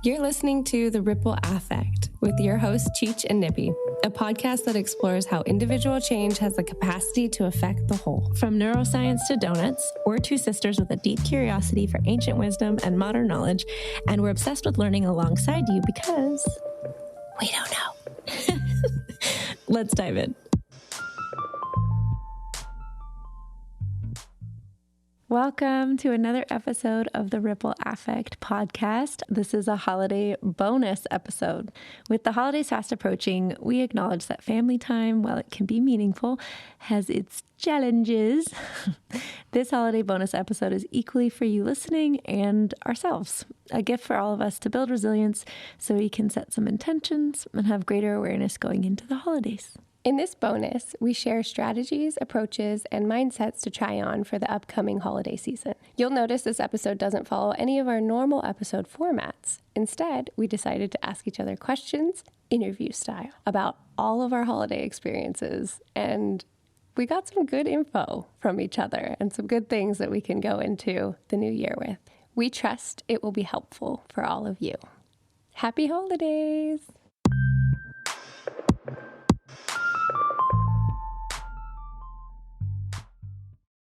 You're listening to The Ripple Affect with your hosts, Cheech and Nibby, a podcast that explores how individual change has the capacity to affect the whole. From neuroscience to donuts, we're two sisters with a deep curiosity for ancient wisdom and modern knowledge, and we're obsessed with learning alongside you because we don't know. Let's dive in. Welcome to another episode of the Ripple Affect podcast. This is a holiday bonus episode. With the holidays fast approaching, we acknowledge that family time, while it can be meaningful, has its challenges. This holiday bonus episode is equally for you listening and ourselves, a gift for all of us to build resilience so we can set some intentions and have greater awareness going into the holidays. In this bonus, we share strategies, approaches, and mindsets to try on for the upcoming holiday season. You'll notice this episode doesn't follow any of our normal episode formats. Instead, we decided to ask each other questions, interview style, about all of our holiday experiences, and we got some good info from each other and some good things that we can go into the new year with. We trust it will be helpful for all of you. Happy holidays!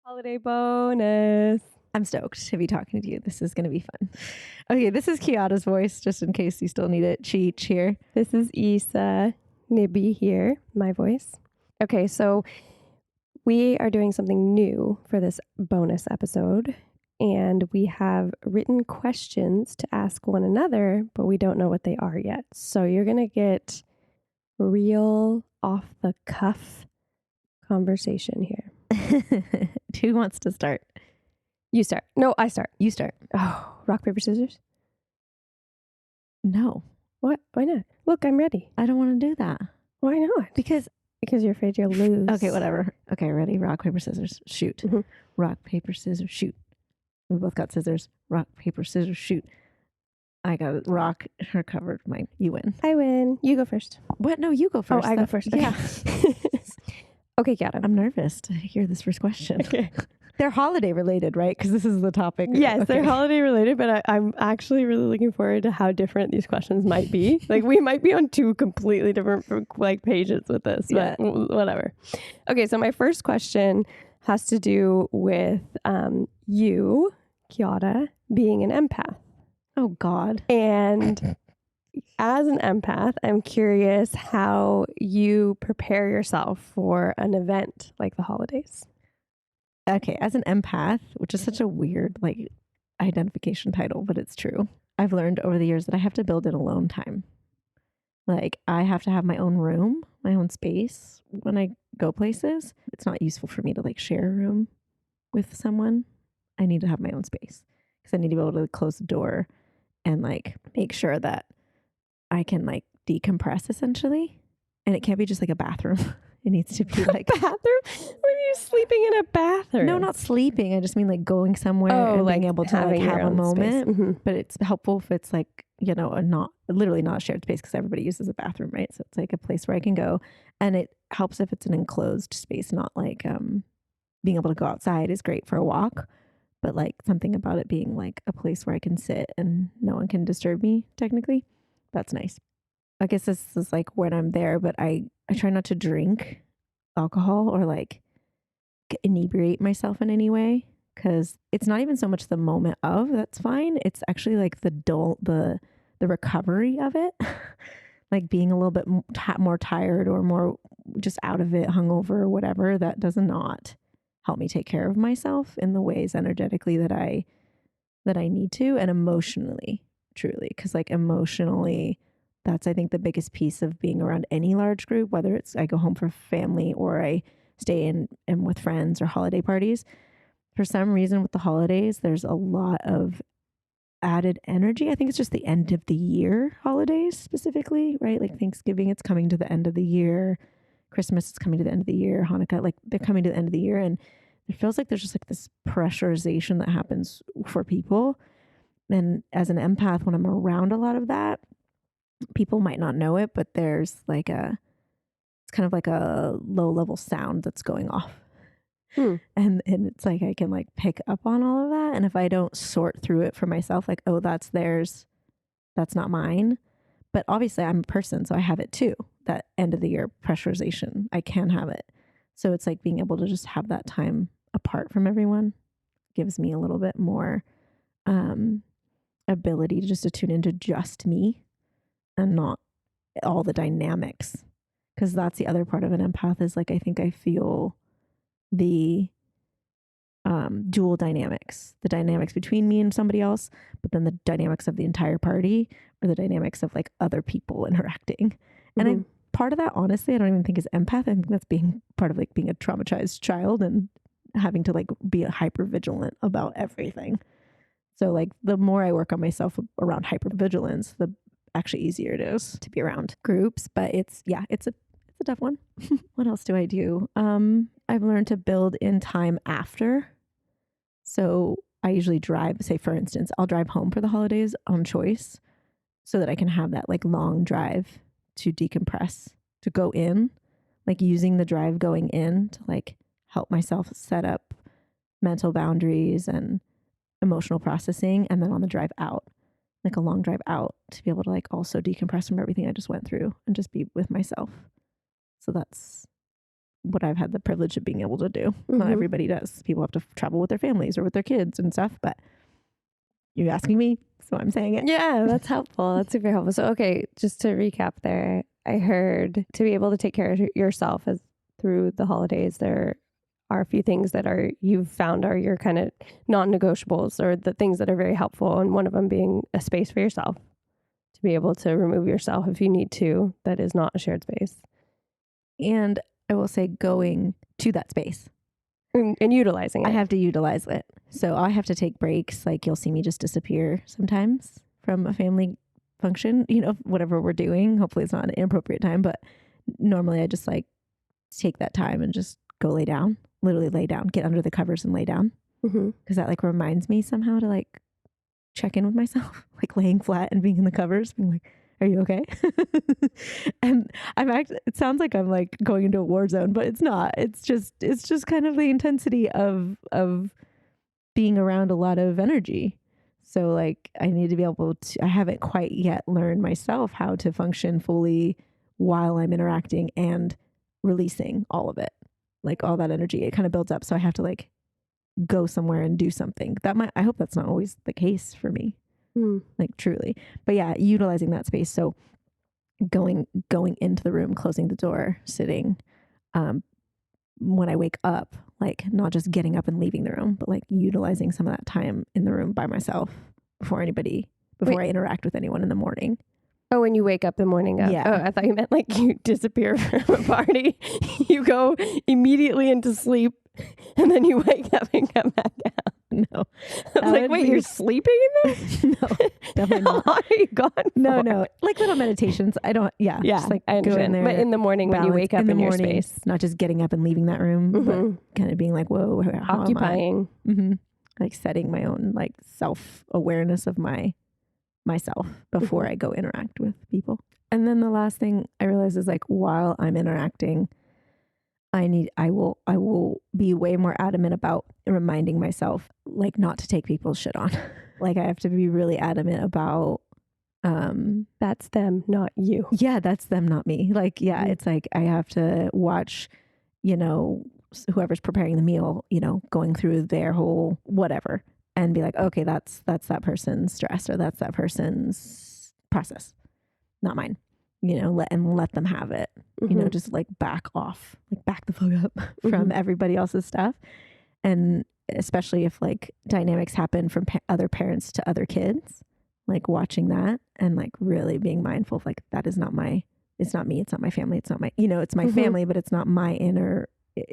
Holiday bonus. I'm stoked to be talking to you. This is going to be fun. Okay, this is Kiata's voice, just in case you still need it. Cheech here. This is Issa, Nibby here, my voice. Okay, so we are doing something new for this bonus episode, and we have written questions to ask one another, but we don't know what they are yet. So you're going to get real off-the-cuff conversation here. Who wants to start? You start. No, I start. You start. Oh, rock, paper, scissors? No. What? Why not? Look, I'm ready. I don't want to do that. Why not? Because you're afraid you'll lose. Okay, whatever. Okay, ready? Rock, paper, scissors, shoot. Mm-hmm. Rock, paper, scissors, shoot. We both got scissors. Rock, paper, scissors, shoot. I got it. Rock. Her covered. Mine. You win. I win. You go first. What? No, you go first. Oh, I go first. Okay. Yeah. Okay, Kiata. I'm nervous to hear this first question. Okay. They're holiday related, right? Because this is the topic. Yes, okay. They're holiday related, but I'm actually really looking forward to how different these questions might be. Like, we might be on two completely different pages with this, but whatever. Okay, so my first question has to do with you, Kiata, being an empath. Oh, God. And as an empath, I'm curious how you prepare yourself for an event like the holidays. Okay, as an empath, which is such a weird identification title, but it's true. I've learned over the years that I have to build in alone time. Like, I have to have my own room, my own space when I go places. It's not useful for me to share a room with someone. I need to have my own space because I need to be able to close the door and make sure that I can decompress essentially. And it can't be just a bathroom. It needs to be bathroom? What are you sleeping in a bathroom? No, not sleeping. I just mean going somewhere and being able to have a moment. Mm-hmm. But it's helpful if it's not a shared space because everybody uses a bathroom, right? So it's a place where I can go, and it helps if it's an enclosed space, not being able to go outside is great for a walk, but something about it being a place where I can sit and no one can disturb me technically. That's nice. I guess this is when I'm there, but I try not to drink alcohol or inebriate myself in any way because it's not even so much the moment of that's fine. It's actually the recovery of it, being a little bit more tired or more just out of it, hungover or whatever. That does not help me take care of myself in the ways energetically that I need to, and emotionally, truly, because emotionally. That's, I think, the biggest piece of being around any large group, whether it's I go home for family or I stay in with friends or holiday parties. For some reason with the holidays, there's a lot of added energy. I think it's just the end of the year holidays specifically, right? Thanksgiving, it's coming to the end of the year. Christmas is coming to the end of the year. Hanukkah, they're coming to the end of the year. And it feels like there's just this pressurization that happens for people. And as an empath, when I'm around a lot of that, people might not know it, but there's it's kind of a low level sound that's going off. And it's I can pick up on all of that. And if I don't sort through it for myself, oh, that's theirs, that's not mine. But obviously I'm a person, so I have it too. That end of the year pressurization, I can have it. So it's like being able to just have that time apart from everyone gives me a little bit more ability to just to tune into just me and not all the dynamics. Because that's the other part of an empath is like, I think I feel the dual dynamics, the dynamics between me and somebody else, but then the dynamics of the entire party or the dynamics of like other people interacting. And I part of that, honestly, I don't even think is empath. I think that's being part of like being a traumatized child and having to like be hyper vigilant about everything. So like the more I work on myself around hypervigilance, the actually easier it is to be around groups. But it's a tough one. What else do I do? I've learned to build in time after. So I usually drive, say for instance, I'll drive home for the holidays on choice so that I can have that like long drive to decompress, to go in, like using the drive going in to like help myself set up mental boundaries and emotional processing. And then on the drive out, like a long drive out, to be able to like also decompress from everything I just went through and just be with myself. So that's what I've had the privilege of being able to do. Not everybody does. People have to travel with their families or with their kids and stuff, but you're asking me, so I'm saying it. Yeah, that's helpful. That's super helpful. So, okay, just to recap there, I heard to be able to take care of yourself through the holidays, there are a few things that you've found are your kind of non-negotiables or the things that are very helpful. And one of them being a space for yourself, to be able to remove yourself if you need to, that is not a shared space. And I will say going to that space. And utilizing it. I have to utilize it. So I have to take breaks. Like you'll see me just disappear sometimes from a family function, you know, whatever we're doing. Hopefully it's not an inappropriate time, but normally I just like take that time and just go lay down, literally lay down, get under the covers and lay down. Because that like reminds me somehow to like check in with myself, like laying flat and being in the covers, being like, are you okay? And it sounds like I'm like going into a war zone, but it's not. It's just kind of the intensity of being around a lot of energy. So like I need to be able to, I haven't quite yet learned myself how to function fully while I'm interacting and releasing all of it. Like all that energy, it kind of builds up. So I have to like go somewhere and do something. I hope that's not always the case for me. Like truly. But yeah, utilizing that space. So going into the room, closing the door, sitting, when I wake up, like not just getting up and leaving the room, but like utilizing some of that time in the room by myself before I interact with anyone in the morning. Oh, when you wake up the morning of. Yeah. Oh, I thought you meant like you disappear from a party. You go immediately into sleep and then you wake up and come back down. No. I was like, wait, you're sleeping in there? No, definitely not. How long are you gone for? No. Like little meditations. Just like I understand. go in there. But in the morning when you wake up in your morning, space. Not just getting up and leaving that room, but kind of being like, whoa, how occupying. Am I? Like setting my own like self-awareness of myself before I go interact with people. And then the last thing I realize is like while I'm interacting, I will be way more adamant about reminding myself like not to take people's shit on. Like I have to be really adamant about that's them, not you. Yeah, that's them, not me. Like, yeah, it's like I have to watch, you know, whoever's preparing the meal, you know, going through their whole whatever and be like, okay, that's that person's stress or that's that person's process, not mine. You know, let them have it. You know, just like back off, like back the fuck up from everybody else's stuff. And especially if like dynamics happen from other parents to other kids, like watching that and like really being mindful of like, that is not it's not me, it's not my family, it's not my, you know, it's my family, but it's not my inner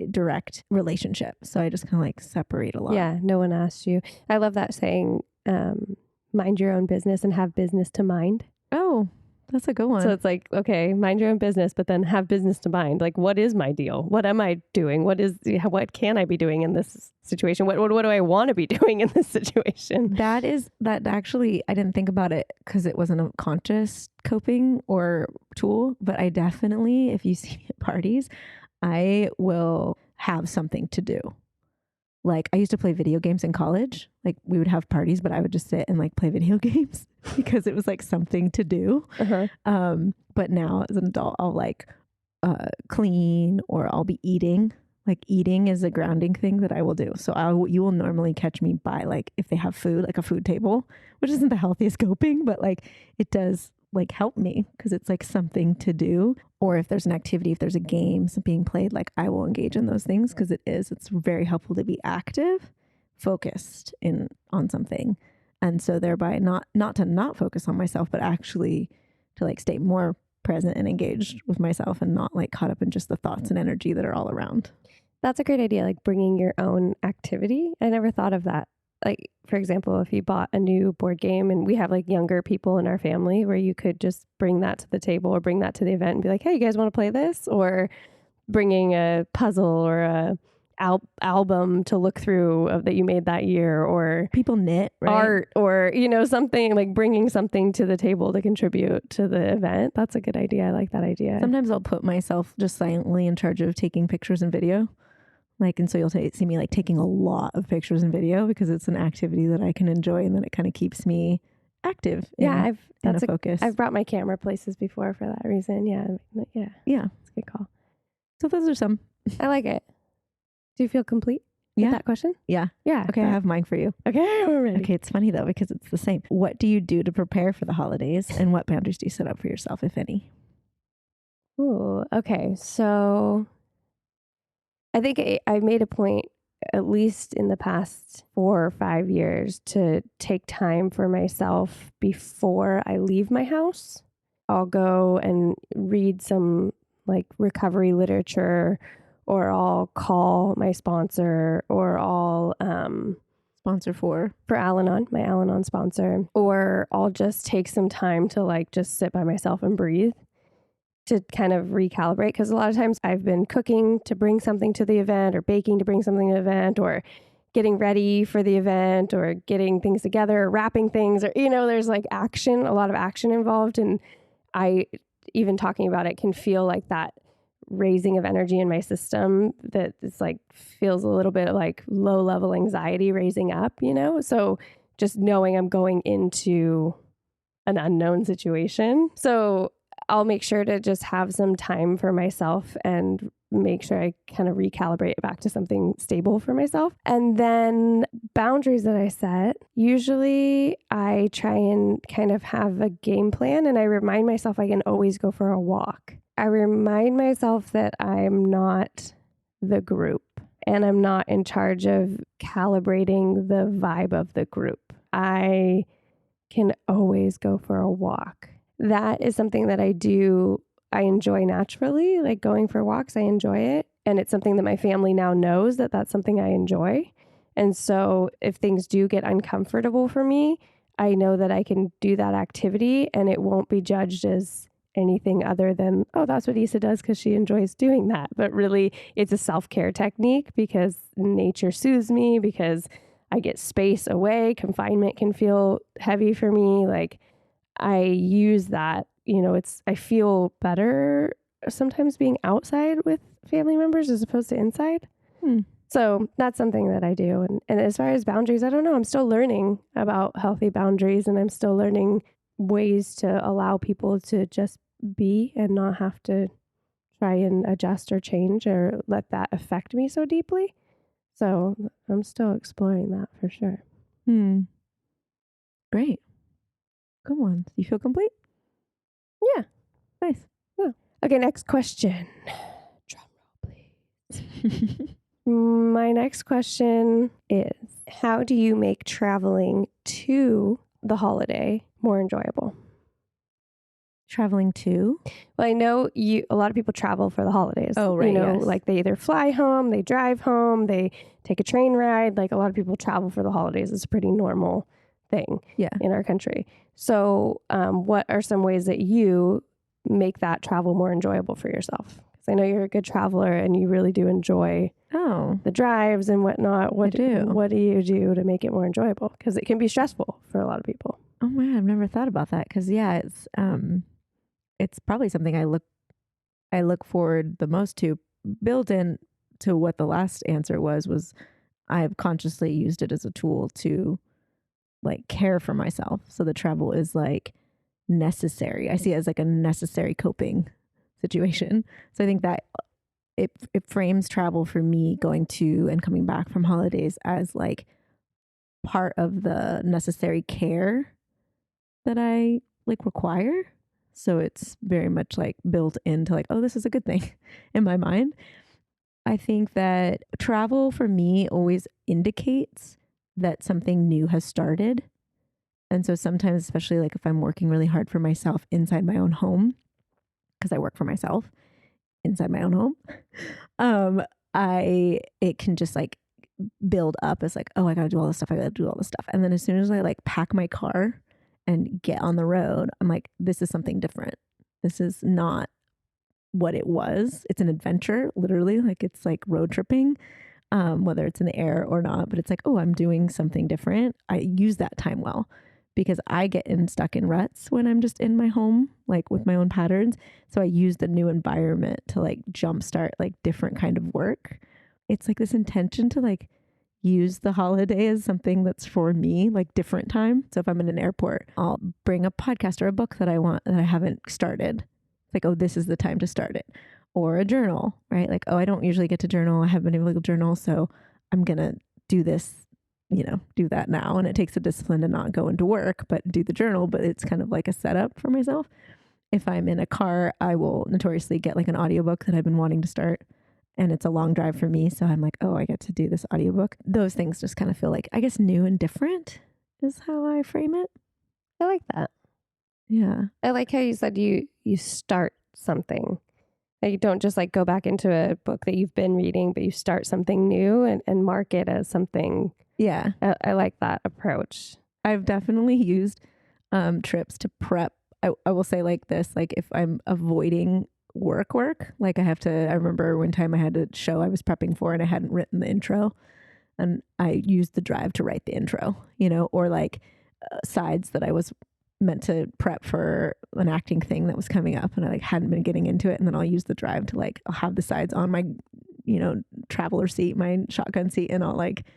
direct relationship. So I just kind of like separate a lot. Yeah, no one asked you. I love that saying, mind your own business and have business to mind. Oh, that's a good one. So it's like, okay, mind your own business, but then have business to mind. Like, what is my deal? What am I doing? What can I be doing in this situation? What do I want to be doing in this situation? That actually, I didn't think about it because it wasn't a conscious coping or tool, but I definitely, if you see me at parties, I will have something to do. like, I used to play video games in college. Like, we would have parties, but I would just sit and like play video games because it was like something to do. But now as an adult, I'll like clean, or I'll be eating. Like, eating is a grounding thing that I will do. So you will normally catch me by, like, if they have food, like a food table, which isn't the healthiest coping, but like it does like help me because it's like something to do. Or if there's an activity, if there's a game being played, like I will engage in those things because it's very helpful to be active, focused on something. And so thereby not to not focus on myself, but actually to like stay more present and engaged with myself and not like caught up in just the thoughts and energy that are all around. That's a great idea. Like bringing your own activity. I never thought of that. Like, for example, if you bought a new board game, and we have like younger people in our family, where you could just bring that to the table or bring that to the event and be like, hey, you guys want to play this? Or bringing a puzzle or a album to look through that you made that year, or people knit, right? Art, or, something like bringing something to the table to contribute to the event. That's a good idea. I like that idea. Sometimes I'll put myself just silently in charge of taking pictures and video. Like, and so you'll see me like taking a lot of pictures and video because it's an activity that I can enjoy, and then it kind of keeps me active. That's a focus. I've brought my camera places before for that reason. Yeah. It's a good call. So those are some. I like it. Do you feel complete with that question? Yeah. Okay, I have mine for you. Okay, we're ready. Okay, it's funny though because it's the same. What do you do to prepare for the holidays, and what boundaries do you set up for yourself, if any? Ooh, okay. So I think I made a point, at least in the past 4 or 5 years, to take time for myself before I leave my house. I'll go and read some like recovery literature, or I'll call my sponsor, or I'll sponsor for Al-Anon, my Al-Anon sponsor, or I'll just take some time to like just sit by myself and breathe, to kind of recalibrate. Because a lot of times I've been cooking to bring something to the event, or baking to bring something to the event, or getting ready for the event, or getting things together, or wrapping things, or, there's like a lot of action involved. And even talking about it can feel like that raising of energy in my system that it's like feels a little bit like low level anxiety raising up, So just knowing I'm going into an unknown situation. So I'll make sure to just have some time for myself and make sure I kind of recalibrate it back to something stable for myself. And then boundaries that I set, usually I try and kind of have a game plan, and I remind myself I can always go for a walk. I remind myself that I'm not the group, and I'm not in charge of calibrating the vibe of the group. I can always go for a walk. That is something that I do. I enjoy naturally, like going for walks. I enjoy it. And it's something that my family now knows that that's something I enjoy. And so if things do get uncomfortable for me, I know that I can do that activity and it won't be judged as anything other than, oh, that's what Issa does because she enjoys doing that. But really, it's a self-care technique because nature soothes me, because I get space away. Confinement can feel heavy for me. Like, I use that, I feel better sometimes being outside with family members as opposed to inside. So that's something that I do. And as far as boundaries, I don't know. I'm still learning about healthy boundaries, and I'm still learning ways to allow people to just be and not have to try and adjust or change or let that affect me so deeply. So I'm still exploring that for sure. Great. Come on. You feel complete? Yeah. Nice. Yeah. Okay, next question. Drum roll, please. My next question is, how do you make traveling to the holiday more enjoyable? Traveling to? Well, I know a lot of people travel for the holidays. Oh, right. Yes. Like they either fly home, they drive home, they take a train ride. Like a lot of people travel for the holidays. It's a pretty normal thing in our country. So what are some ways that you make that travel more enjoyable for yourself? Because I know you're a good traveler and you really do enjoy the drives and whatnot. What do you do to make it more enjoyable? Because it can be stressful for a lot of people. Oh man, I've never thought about that. Because it's probably something I look forward the most to. Built in to what the last answer was I've consciously used it as a tool to like care for myself. So the travel is like necessary. I see it as like a necessary coping situation. So I think that it frames travel for me, going to and coming back from holidays, as like part of the necessary care that I like require. So it's very much like built into like, oh, this is a good thing in my mind. I think that travel for me always indicates that something new has started. And so sometimes, especially like if I'm working really hard for myself inside my own home, because I work for myself inside my own home, it can just like build up as like, oh, I gotta do all this stuff. I gotta do all this stuff. And then as soon as I like pack my car and get on the road, I'm like, this is something different. This is not what it was. It's an adventure, literally. Like it's like road tripping, whether it's in the air or not. But it's like, oh, I'm doing something different. I use that time well, because I get stuck in ruts when I'm just in my home, like with my own patterns. So I use the new environment to like jumpstart like different kind of work. It's like this intention to like use the holiday as something that's for me, like different time. So if I'm in an airport, I'll bring a podcast or a book that I want that I haven't started. Like, oh, this is the time to start it. Or a journal, right? Like, oh, I don't usually get to journal. I haven't been able to journal. So I'm going to do this, do that now. And it takes a discipline to not go into work, but do the journal. But it's kind of like a setup for myself. If I'm in a car, I will notoriously get like an audiobook that I've been wanting to start. And it's a long drive for me. So I'm like, oh, I get to do this audiobook. Those things just kind of feel like, I guess, new and different is how I frame it. I like that. Yeah. I like how you said you start something. Like you don't just like go back into a book that you've been reading, but you start something new and mark it as something. Yeah. I like that approach. I've definitely used trips to prep. I will say like this, like if I'm avoiding work, like I remember one time I had a show I was prepping for and I hadn't written the intro, and I used the drive to write the intro, or like sides that I was meant to prep for an acting thing that was coming up and I like hadn't been getting into it. And then I'll use the drive to like, I'll have the sides on my, traveler seat, my shotgun seat, and I'll like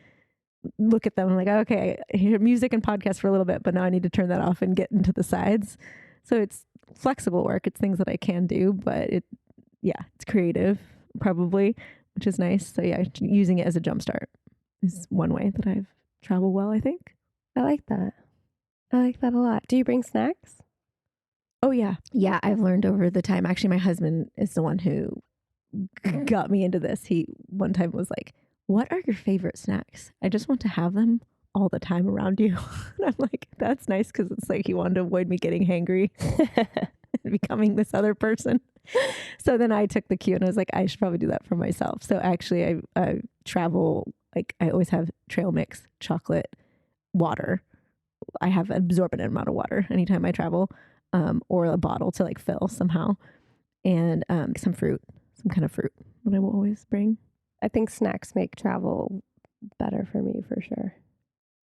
look at them. I'm like, okay, I hear music and podcast for a little bit, but now I need to turn that off and get into the sides. So it's flexible work. It's things that I can do, but it's creative probably, which is nice. So yeah, using it as a jumpstart is one way that I've traveled well, I think. I like that. I like that a lot. Do you bring snacks? Oh, yeah. Yeah, I've learned over the time. Actually, my husband is the one who got me into this. He one time was like, what are your favorite snacks? I just want to have them all the time around you. And I'm like, that's nice, because it's like he wanted to avoid me getting hangry and becoming this other person. So then I took the cue and I was like, I should probably do that for myself. So actually, I travel, like I always have trail mix, chocolate, water. I have an absorbent amount of water anytime I travel, or a bottle to like fill somehow, and some kind of fruit that I will always bring. I think snacks make travel better for me for sure.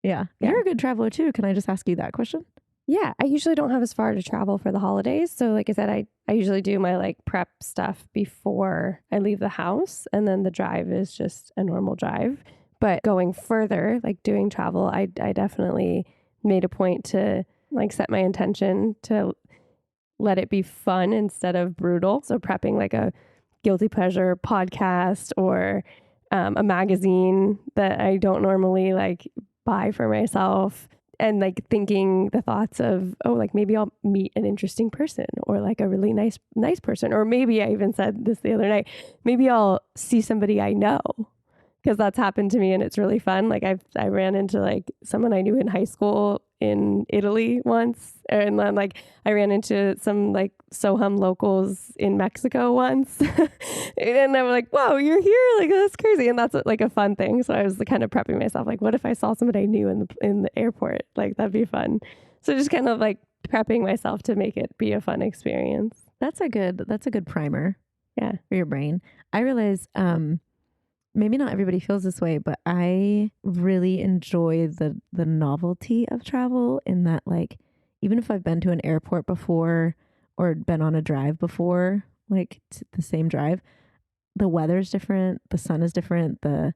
Yeah. You're a good traveler too. Can I just ask you that question? Yeah. I usually don't have as far to travel for the holidays. So like I said, I usually do my like prep stuff before I leave the house, and then the drive is just a normal drive. But going further, like doing travel, I definitely made a point to like set my intention to let it be fun instead of brutal. So prepping like a guilty pleasure podcast or a magazine that I don't normally like buy for myself, and like thinking the thoughts of, oh, like maybe I'll meet an interesting person, or like a really nice person, or maybe I even said this the other night, maybe I'll see somebody I know. Because that's happened to me and it's really fun. Like I ran into like someone I knew in high school in Italy once. And then like I ran into some like Sohum locals in Mexico once. And I'm like, whoa, you're here? Like, that's crazy. And that's like a fun thing. So I was kind of prepping myself. Like, what if I saw somebody I knew in the airport? Like, that'd be fun. So just kind of like prepping myself to make it be a fun experience. That's a good primer. Yeah. For your brain. I realize, maybe not everybody feels this way, but I really enjoy the novelty of travel, in that like, even if I've been to an airport before or been on a drive before, like the same drive, the weather's different, the sun is different, the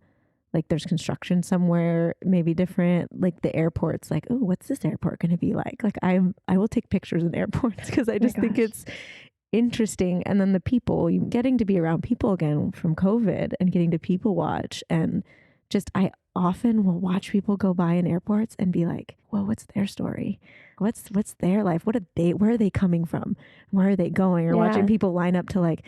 like there's construction somewhere, maybe different, like the airports, like, oh, what's this airport going to be like? Like I will take pictures in airports because I just think it's interesting. And then the people, you getting to be around people again from COVID and getting to people watch, and just, I often will watch people go by in airports and be like, whoa, what's their story? What's their life? Where are they coming from? Where are they going? Or watching people line up to like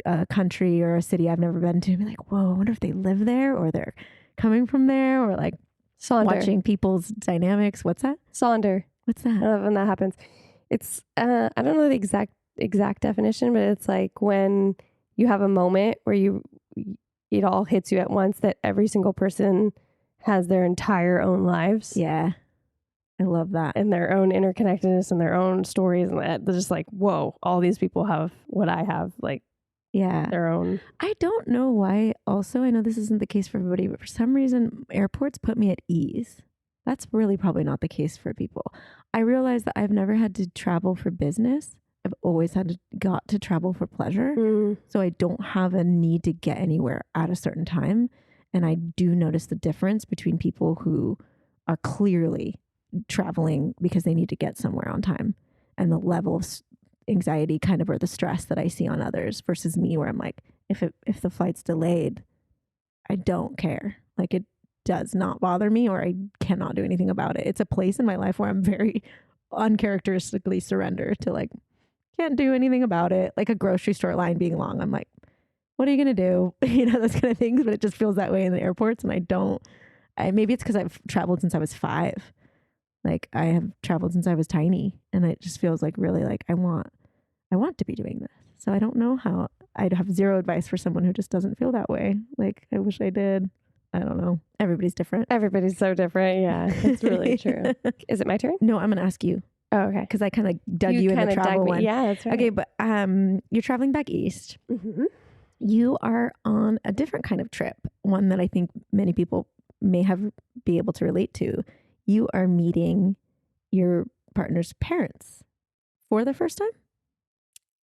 a country or a city I've never been to and be like, whoa, I wonder if they live there or they're coming from there, or like watching people's dynamics. What's that? Sonder. What's that? I love when that happens. It's, I don't know the exact definition, but it's like when you have a moment where it all hits you at once that every single person has their entire own lives. Yeah. I love that. And their own interconnectedness and their own stories. And that they're just like, whoa, all these people have what I have, like, their own. I don't know why. Also, I know this isn't the case for everybody, but for some reason, airports put me at ease. That's really probably not the case for people. I realize that I've never had to travel for business. I've always got to travel for pleasure. So I don't have a need to get anywhere at a certain time. And I do notice the difference between people who are clearly traveling because they need to get somewhere on time, and the level of anxiety kind of, or the stress that I see on others, versus me where I'm like, if the flight's delayed, I don't care. Like, it does not bother me, or I cannot do anything about it. It's a place in my life where I'm very uncharacteristically surrender to, like, can't do anything about it. Like a grocery store line being long, I'm like, what are you going to do? You know, those kind of things. But it just feels that way in the airports. And maybe it's because I've traveled since I was 5. Like, I have traveled since I was tiny, and it just feels like really like I want to be doing this. So I don't know how. I'd have zero advice for someone who just doesn't feel that way. Like, I wish I did. I don't know. Everybody's different. Everybody's so different. Yeah, that's really true. Is it my turn? No, I'm going to ask you. Oh, okay. Because I kind of dug you in the travel one. Yeah, that's right. Okay, but you're traveling back east. Mm-hmm. You are on a different kind of trip, one that I think many people may be able to relate to. You are meeting your partner's parents for the first time?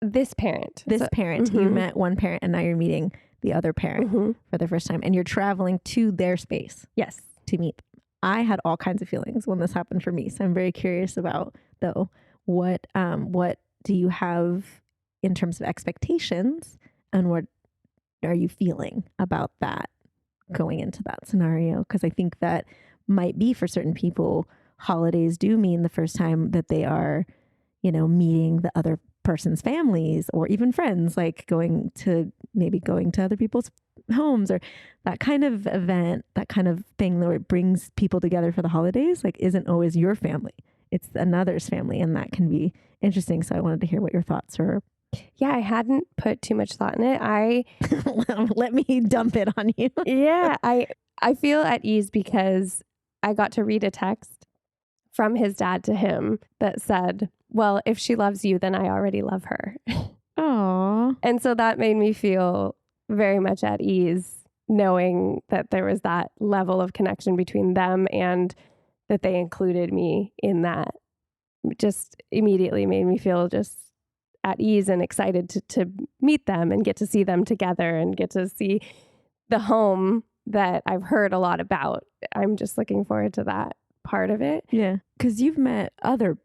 This parent. Mm-hmm. You met one parent, and now you're meeting the other parent for the first time, and you're traveling to their space. Yes. To meet them. I had all kinds of feelings when this happened for me. So I'm very curious about, though, what do you have in terms of expectations, and what are you feeling about that going into that scenario? Because I think that might be, for certain people, holidays do mean the first time that they are, meeting the other person's families, or even friends, like going to other people's homes, or that kind of event, that kind of thing where it brings people together for the holidays, like, isn't always your family. It's another's family, and that can be interesting. So I wanted to hear what your thoughts are. Yeah, I hadn't put too much thought in it. Let me dump it on you. Yeah, I feel at ease because I got to read a text from his dad to him that said, well, if she loves you, then I already love her. Aww. And so that made me feel very much at ease, knowing that there was that level of connection between them, and that they included me in that. Just immediately made me feel just at ease and excited to meet them and get to see them together and get to see the home that I've heard a lot about. I'm just looking forward to that part of it. Yeah. Because you've met other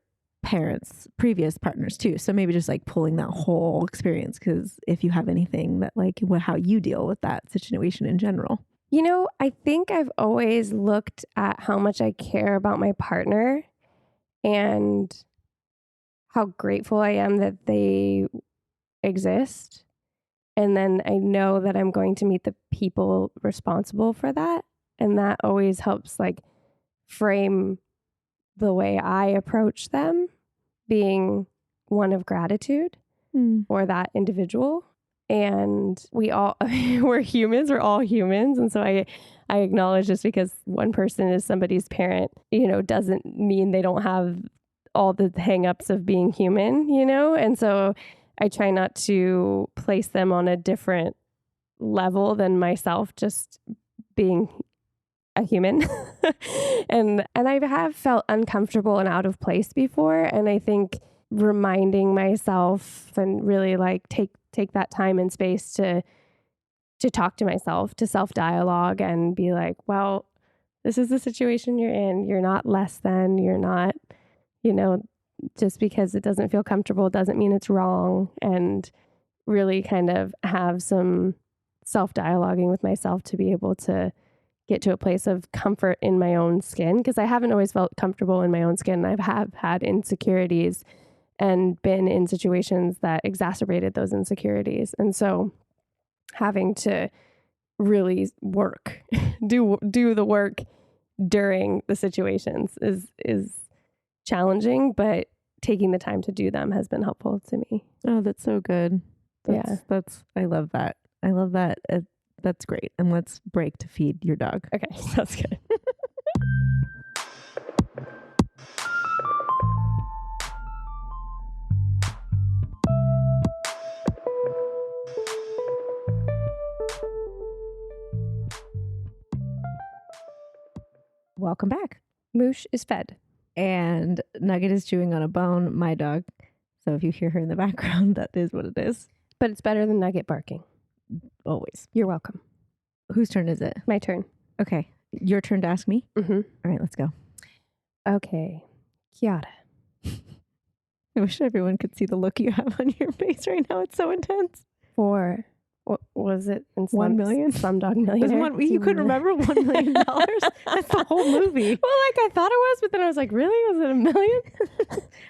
parents, previous partners too. So maybe just like pulling that whole experience, because if you have anything that, like, how you deal with that situation in general. I think I've always looked at how much I care about my partner and how grateful I am that they exist. And then I know that I'm going to meet the people responsible for that. And that always helps, like, frame the way I approach them, being one of gratitude for that individual. And we're humans, we're all humans. And so I acknowledge, just because one person is somebody's parent, doesn't mean they don't have all the hangups of being human, And so I try not to place them on a different level than myself, just being a human. and I have felt uncomfortable and out of place before. And I think reminding myself and really, like, take that time and space to to talk to myself, to self-dialogue and be like, well, this is the situation you're in. You're not less than, you're not, just because it doesn't feel comfortable doesn't mean it's wrong. And really kind of have some self-dialoguing with myself to be able to get to a place of comfort in my own skin, because I haven't always felt comfortable in my own skin. I have had insecurities and been in situations that exacerbated those insecurities. And so having to really work, do the work during the situations is challenging, but taking the time to do them has been helpful to me. Oh, that's so good. I love that. I love that. That's great. And let's break to feed your dog. Okay, sounds good. Welcome back. Moosh is fed. And Nugget is chewing on a bone, my dog. So if you hear her in the background, that is what it is. But it's better than Nugget barking. Always. You're welcome. Whose turn is it? My turn. Okay. Your turn to ask me? Mm-hmm. All right, let's go. Okay. Kiara. I wish everyone could see the look you have on your face right now. It's so intense. What was it? In 1 million? Slumdog Millionaire. You couldn't remember $1 million? That's the whole movie. Well, I thought it was, but then I was like, really? Was it $1 million?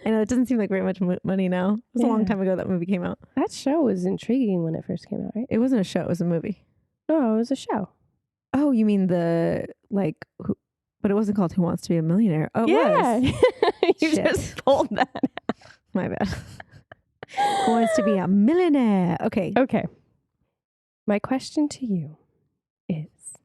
I know it doesn't seem like very much money now. It was a long time ago that movie came out. That show was intriguing when it first came out, right? It wasn't a show. It was a movie. No, it was a show. Oh, you mean but it wasn't called Who Wants to Be a Millionaire. Oh, it was. You just pulled that. My bad. Who Wants to Be a Millionaire? Okay. My question to you is,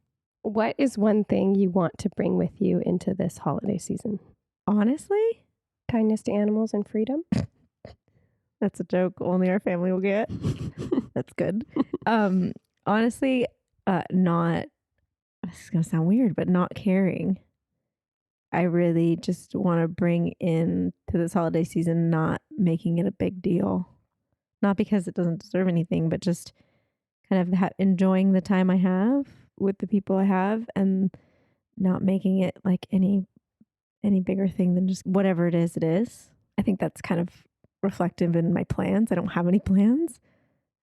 what is one thing you want to bring with you into this holiday season? Honestly? Kindness to animals and freedom. That's a joke only our family will get. That's good. Honestly, not, this is going to sound weird, but not caring. I really just want to bring in to this holiday season, not making it a big deal. Not because it doesn't deserve anything, but just kind of enjoying the time I have with the people I have and not making it like any bigger thing than just whatever it is. I think that's kind of reflective in my plans. I don't have any plans.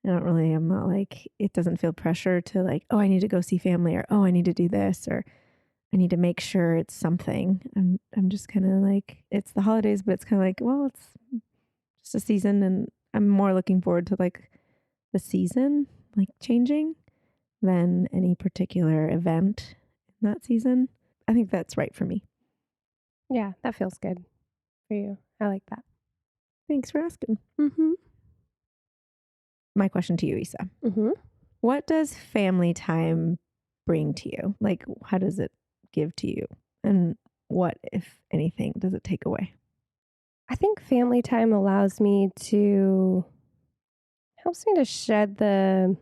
I'm not like, it doesn't feel pressure to like, oh, I need to go see family, or, oh, I need to do this, or I need to make sure it's something. I'm just kind of like, it's the holidays, but it's kind of like, well, it's just a season, and I'm more looking forward to like the season like changing than any particular event in that season. I think that's right for me. Yeah, that feels good for you. I like that. Thanks for asking. Mm-hmm. My question to you, Isa. Mm-hmm. What does family time bring to you? Like, how does it give to you? And what, if anything, does it take away? I think family time helps me to shed the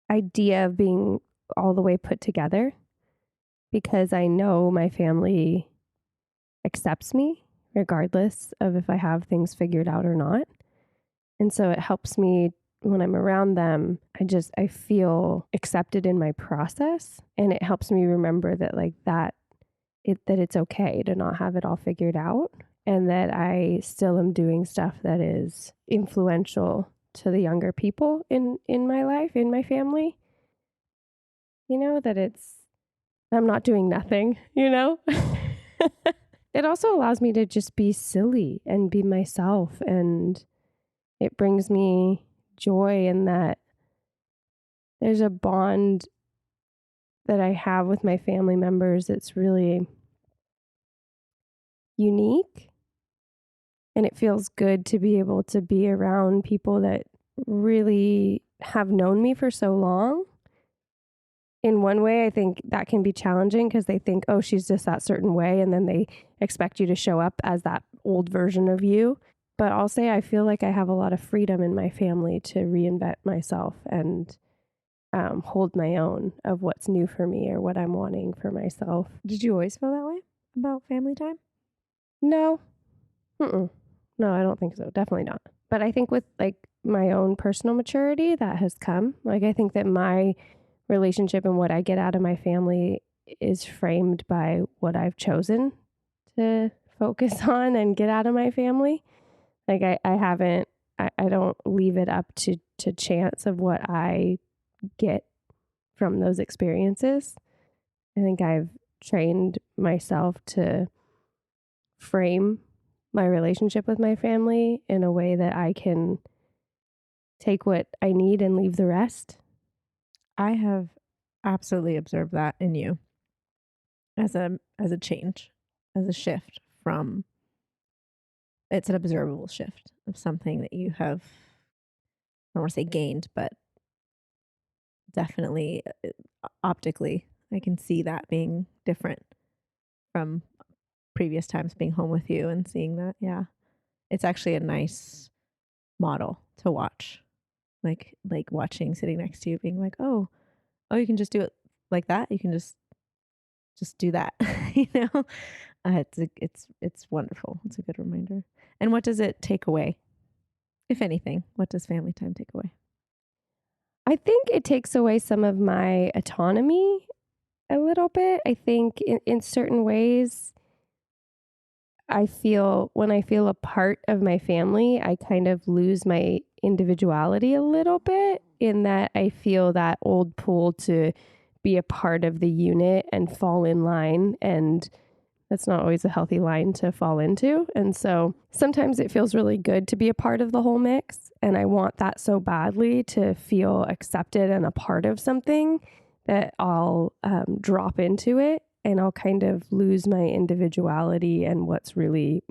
idea of being all the way put together, because I know my family accepts me regardless of if I have things figured out or not. And so it helps me when I'm around them. I feel accepted in my process, and it helps me remember that it's okay to not have it all figured out, and that I still am doing stuff that is influential to the younger people in my life, in my family. That I'm not doing nothing, It also allows me to just be silly and be myself, and it brings me joy in that there's a bond that I have with my family members that's really unique. And it feels good to be able to be around people that really have known me for so long. In one way, I think that can be challenging because they think, oh, she's just that certain way. And then they expect you to show up as that old version of you. But I'll say I feel like I have a lot of freedom in my family to reinvent myself and hold my own of what's new for me or what I'm wanting for myself. Did you always feel that way about family time? No. No, I don't think so. Definitely not. But I think with like my own personal maturity that has come, like I think that my relationship and what I get out of my family is framed by what I've chosen to focus on and get out of my family. Like I don't leave it up to chance of what I get from those experiences. I think I've trained myself to frame my relationship with my family in a way that I can take what I need and leave the rest. I have absolutely observed that in you as a change, as a shift from, it's an observable shift of something that you have, I don't want to say gained, but definitely optically, I can see that being different from previous times being home with you and seeing that. Yeah. It's actually a nice model to watch. Like watching, sitting next to you, being like, oh, you can just do it like that. You can just do that. You know, it's wonderful. It's a good reminder. And what does it take away? If anything, what does family time take away? I think it takes away some of my autonomy a little bit. I think in certain ways, when I feel a part of my family, I kind of lose my individuality a little bit, in that I feel that old pull to be a part of the unit and fall in line. And that's not always a healthy line to fall into. And so sometimes it feels really good to be a part of the whole mix. And I want that so badly, to feel accepted and a part of something, that I'll drop into it. And I'll kind of lose my individuality and what's really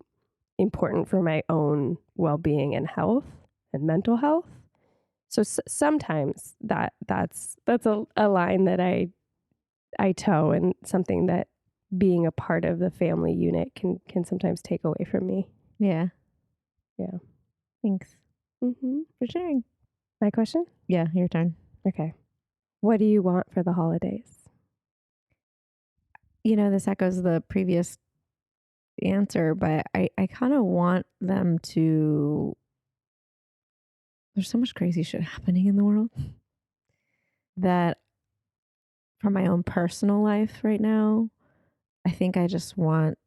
important for my own well-being and health and mental health. So sometimes that's a line that I toe, and something that being a part of the family unit can sometimes take away from me. Yeah. Yeah. Thanks for sharing. My question? Yeah, your turn. Okay. What do you want for the holidays? You know, this echoes the previous answer, but I kind of want them to, there's so much crazy shit happening in the world that for my own personal life right now, I think I just want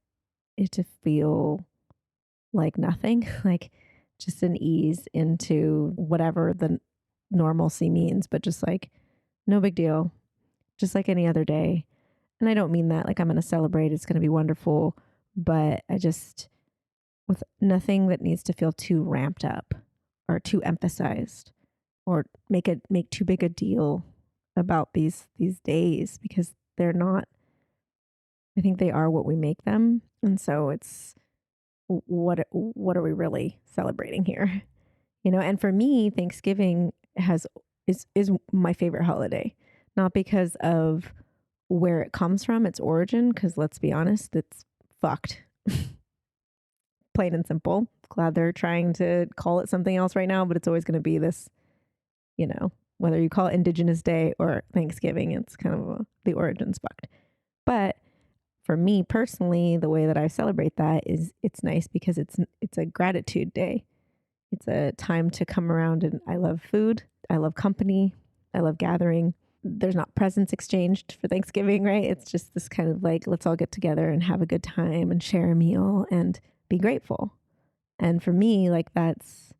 it to feel like nothing, like just an ease into whatever the normalcy means, but just like no big deal, just like any other day. And I don't mean that like I'm going to celebrate, it's going to be wonderful, but I just, with nothing that needs to feel too ramped up or too emphasized or make too big a deal about these days, because they're not, I think they are what we make them. And so it's what are we really celebrating here? You know, and for me, Thanksgiving is my favorite holiday, not because of where it comes from, its origin, because let's be honest, it's fucked. Plain and simple. Glad they're trying to call it something else right now, but it's always going to be this, you know, whether you call it Indigenous Day or Thanksgiving, it's kind of the origin's fucked. But for me personally, the way that I celebrate that is it's nice because it's a gratitude day. It's a time to come around, and I love food. I love company. I love gathering. There's not presents exchanged for Thanksgiving, right? It's just this kind of like, let's all get together and have a good time and share a meal and be grateful. And for me, like that's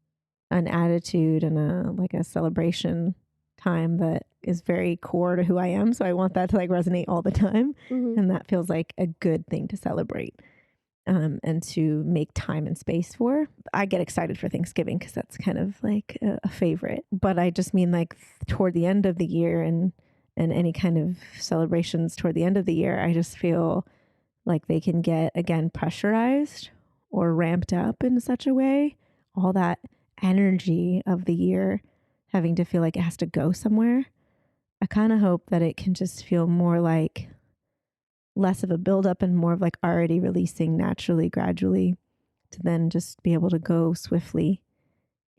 an attitude and a celebration time that is very core to who I am. So I want that to like resonate all the time. Mm-hmm. And that feels like a good thing to celebrate. And to make time and space for. I get excited for Thanksgiving because that's kind of like a favorite. But I just mean like toward the end of the year and any kind of celebrations toward the end of the year, I just feel like they can get, again, pressurized or ramped up in such a way. All that energy of the year having to feel like it has to go somewhere. I kind of hope that it can just feel more like less of a buildup and more of like already releasing naturally, gradually, to then just be able to go swiftly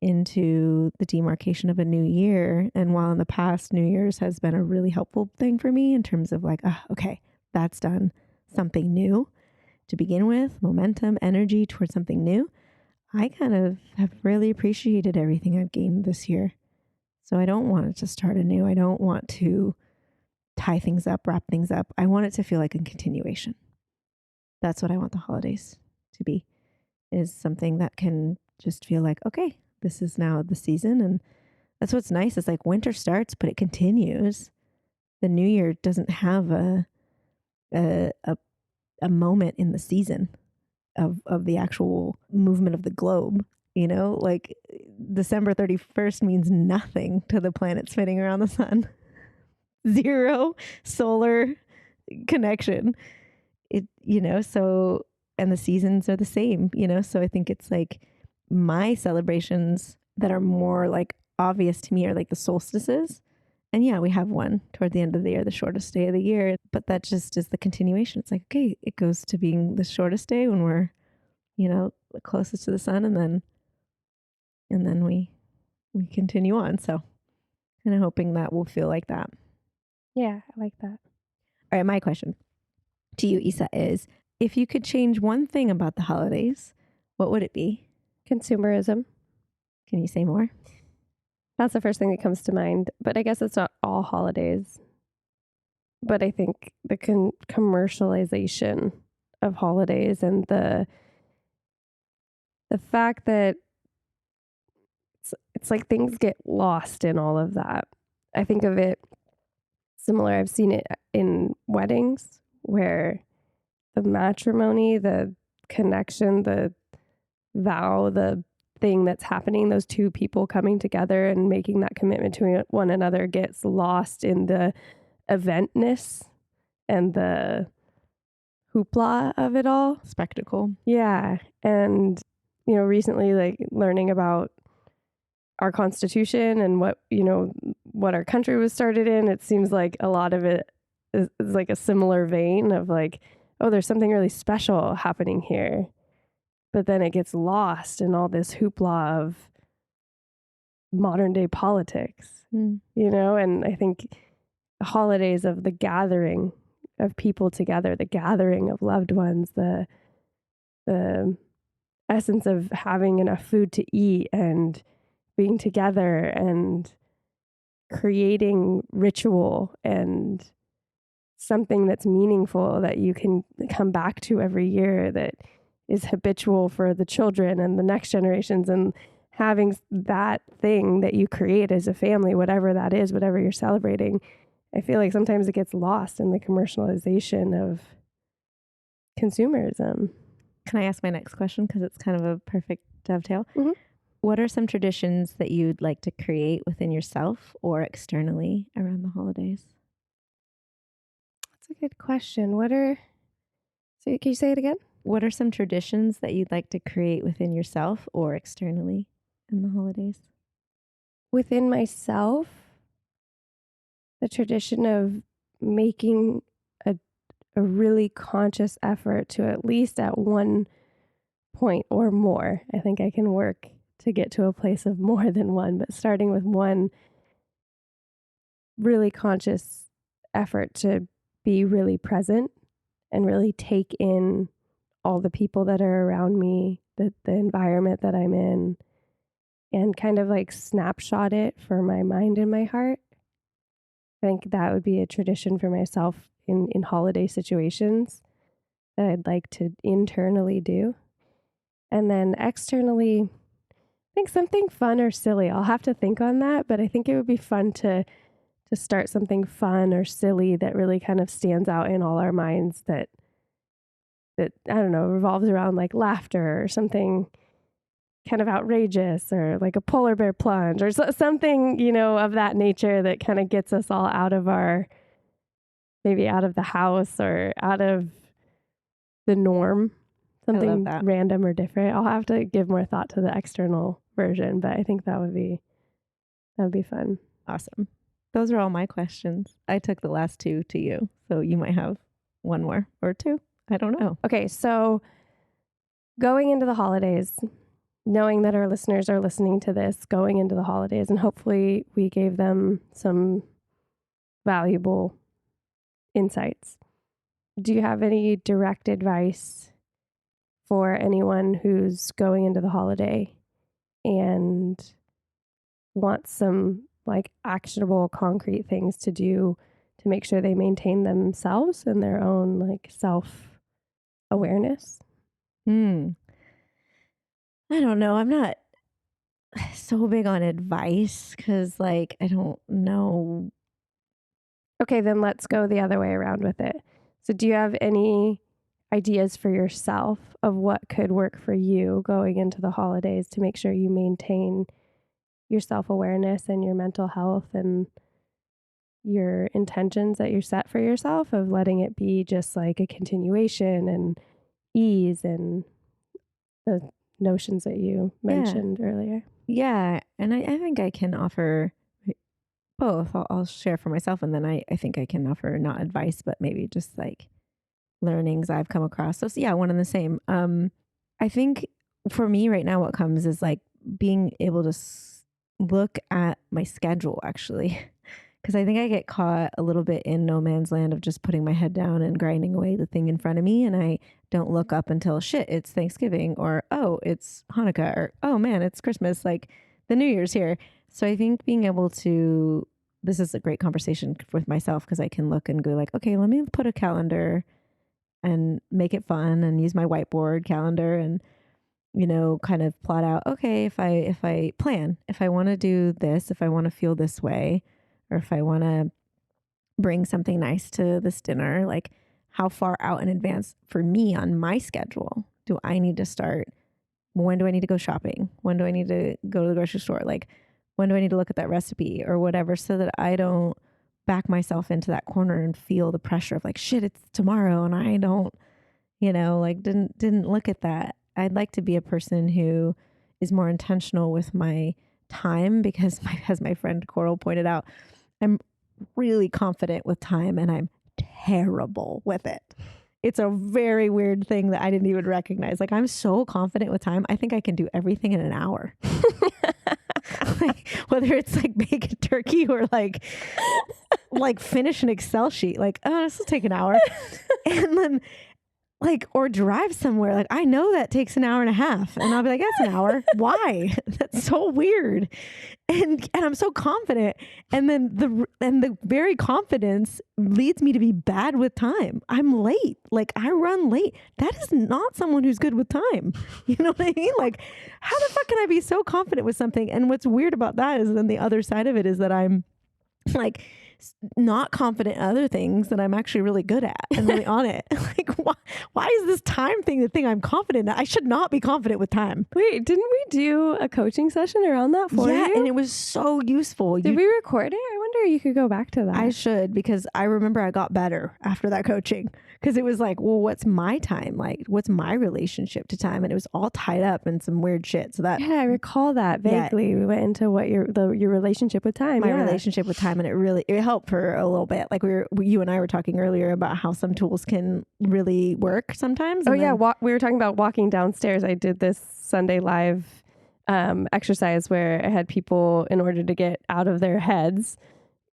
into the demarcation of a new year. And while in the past, New Year's has been a really helpful thing for me in terms of like, okay, that's done, something new to begin with, momentum, energy towards something new. I kind of have really appreciated everything I've gained this year. So I don't want it to start anew. I don't want to tie things up, wrap things up. I want it to feel like a continuation. That's what I want the holidays to be, is something that can just feel like, okay, this is now the season. And that's what's nice. It's like winter starts, but it continues. The new year doesn't have a moment in the season of the actual movement of the globe. You know, like December 31st means nothing to the planet spinning around the sun. Zero solar connection. So, and the seasons are the same, so I think it's like my celebrations that are more like obvious to me are like the solstices. And yeah, we have one toward the end of the year, the shortest day of the year, but that just is the continuation. It's like, okay, it goes to being the shortest day when we're, the closest to the sun, and then we continue on. So kind of hoping that will feel like that. Yeah, I like that. All right, my question to you, Isa, is if you could change one thing about the holidays, what would it be? Consumerism. Can you say more? That's the first thing that comes to mind, but I guess it's not all holidays. But I think the commercialization of holidays and the fact that it's like things get lost in all of that. I think of it similar. I've seen it in weddings where the matrimony, the connection, the vow, the thing that's happening, those two people coming together and making that commitment to one another gets lost in the eventness and the hoopla of it all. Spectacle. Yeah. And, recently, like learning about our Constitution and what our country was started in, it seems like a lot of it is like a similar vein of like, oh, there's something really special happening here. But then it gets lost in all this hoopla of modern day politics, and I think the holidays of the gathering of people together, the gathering of loved ones, the essence of having enough food to eat and being together and creating ritual and something that's meaningful that you can come back to every year, that is habitual for the children and the next generations, and having that thing that you create as a family, whatever that is, whatever you're celebrating. I feel like sometimes it gets lost in the commercialization of consumerism. Can I ask my next question? Because it's kind of a perfect dovetail. Mm-hmm. What are some traditions that you'd like to create within yourself or externally around the holidays? That's a good question. So can you say it again? What are some traditions that you'd like to create within yourself or externally in the holidays? Within myself, the tradition of making a really conscious effort to, at least at one point or more, I think I can work to get to a place of more than one, but starting with one really conscious effort to be really present and really take in all the people that are around me, the environment that I'm in, and kind of like snapshot it for my mind and my heart. I think that would be a tradition for myself in holiday situations that I'd like to internally do. And then externally, I think something fun or silly. I'll have to think on that, but I think it would be fun to start something fun or silly that really kind of stands out in all our minds, that I don't know, revolves around like laughter or something kind of outrageous, or like a polar bear plunge or something, of that nature, that kind of gets us all out of the house or out of the norm, something random or different. I'll have to give more thought to the external version, but I think that would be fun. Awesome. Those are all my questions. I took the last two to you, so you might have one more or two. I don't know. Okay, so going into the holidays, knowing that our listeners are listening to this going into the holidays, and hopefully we gave them some valuable insights. Do you have any direct advice for anyone who's going into the holiday and wants some like actionable, concrete things to do to make sure they maintain themselves and their own like self-awareness? I don't know. I'm not so big on advice because like, I don't know. Okay, then let's go the other way around with it. So do you have any ideas for yourself of what could work for you going into the holidays to make sure you maintain your self-awareness and your mental health and your intentions that you're set for yourself, of letting it be just like a continuation and ease and the notions that you mentioned earlier? Yeah. And I think I can offer both. I'll share for myself, and then I think I can offer not advice, but maybe just like learnings I've come across. So yeah, one and the same. I think for me right now, what comes is like being able to look at my schedule actually. Because I think I get caught a little bit in no man's land of just putting my head down and grinding away the thing in front of me. And I don't look up until shit, it's Thanksgiving, or, oh, it's Hanukkah, or, oh man, it's Christmas. Like the New Year's here. So I think being able to, this is a great conversation with myself because I can look and go like, okay, let me put a calendar and make it fun and use my whiteboard calendar and, you know, kind of plot out, okay, if I plan, if I want to do this, if I want to feel this way, or if I want to bring something nice to this dinner, like how far out in advance for me on my schedule do I need to start? When do I need to go shopping? When do I need to go to the grocery store? Like, when do I need to look at that recipe or whatever, so that I don't back myself into that corner and feel the pressure of like, shit, it's tomorrow. And I don't, you know, like didn't look at that. I'd like to be a person who is more intentional with my time because as my friend Coral pointed out, I'm really confident with time and I'm terrible with it. It's a very weird thing that I didn't even recognize. Like, I'm so confident with time. I think I can do everything in an hour. Like, whether it's like bake a turkey or like finish an Excel sheet. Like, oh, this will take an hour. And then like, or drive somewhere. Like, I know that takes an hour and a half. And I'll be like, that's an hour. Why? That's so weird. And I'm so confident. And then the very confidence leads me to be bad with time. I'm late. Like, I run late. That is not someone who's good with time. You know what I mean? Like, how the fuck can I be so confident with something? And what's weird about that is then the other side of it is that I'm like not confident in other things that I'm actually really good at and really on it. Like, why is this time thing the thing I'm confident in? I should not be confident with time. Wait, didn't we do a coaching session around that for you? Yeah, and it was so useful. Did we record it? I wonder if you could go back to that. I should, because I remember I got better after that coaching, because it was like, well, what's my time like? What's my relationship to time? And it was all tied up in some weird shit. So that, yeah, I recall that vaguely. We went into what your relationship with time. My relationship with time, and it helped for a little bit. Like you and I were talking earlier about how some tools can really work sometimes. Oh yeah, we were talking about walking downstairs. I did this Sunday live exercise where I had people, in order to get out of their heads,